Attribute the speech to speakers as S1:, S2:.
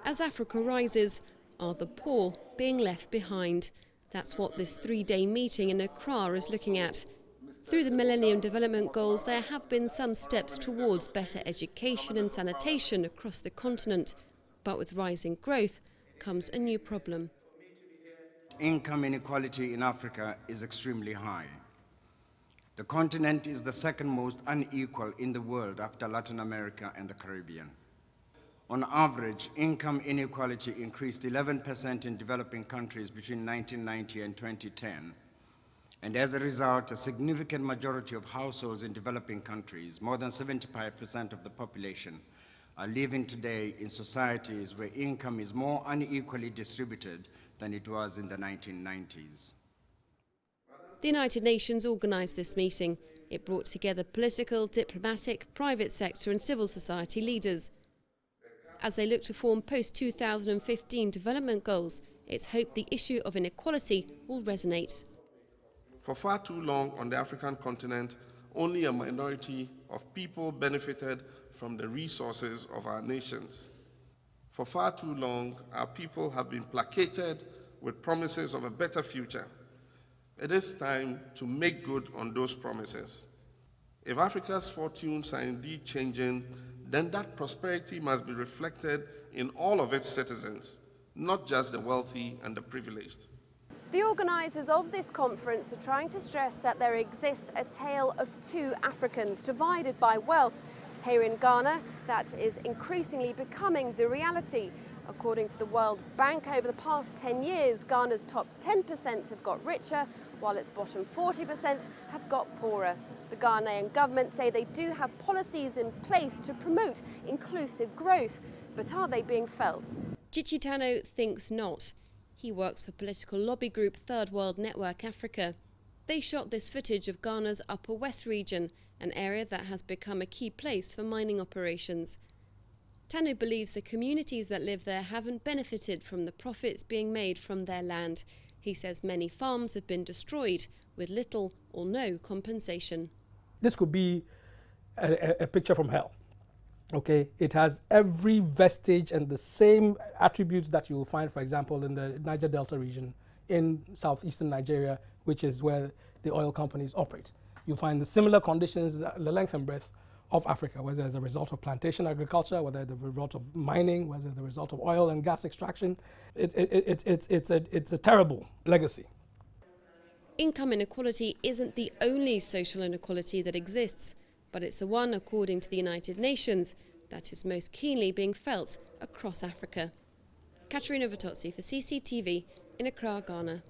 S1: As Africa rises, are the poor being left behind? That's what this three-day meeting in Accra is looking at. Through the Millennium Development Goals, there have been some steps towards better education and sanitation across the continent. But with rising growth comes a new problem.
S2: Income inequality in Africa is extremely high. The continent is the second most unequal in the world after Latin America and the Caribbean. On average, income inequality increased 11% in developing countries between 1990 and 2010. And as a result, a significant majority of households in developing countries, more than 75% of the population, are living today in societies where income is more unequally distributed than it was in the 1990s.
S1: The United Nations organised this meeting. It brought together political, diplomatic, private sector and civil society leaders. As they look to form post-2015 development goals, it's hoped the issue of inequality will resonate.
S3: For far too long on the African continent, only a minority of people benefited from the resources of our nations. For far too long, our people have been placated with promises of a better future. It is time to make good on those promises. If Africa's fortunes are indeed changing, then that prosperity must be reflected in all of its citizens, not just the wealthy and the privileged.
S4: The organisers of this conference are trying to stress that there exists a tale of two Africans divided by wealth. Here in Ghana, that is increasingly becoming the reality. According to the World Bank, over the past 10 years, Ghana's top 10% have got richer, while its bottom 40% have got poorer. The Ghanaian government say they do have policies in place to promote inclusive growth, but are they being felt?
S1: Chichitano thinks not. He works for political lobby group Third World Network Africa. They shot this footage of Ghana's Upper West region, an area that has become a key place for mining operations. Tano believes the communities that live there haven't benefited from the profits being made from their land. He says many farms have been destroyed with little or no compensation.
S5: This could be a picture from hell. Okay, it has every vestige and the same attributes that you will find, for example, in the Niger Delta region in southeastern Nigeria, which is where the oil companies operate. You'll find the similar conditions, the length and breadth of Africa, whether as a result of plantation agriculture, whether the result of mining, whether the result of oil and gas extraction. It's a terrible legacy.
S1: Income inequality isn't the only social inequality that exists, but it's the one, according to the United Nations, that is most keenly being felt across Africa. Katerina Vitozzi for CCTV in Accra, Ghana.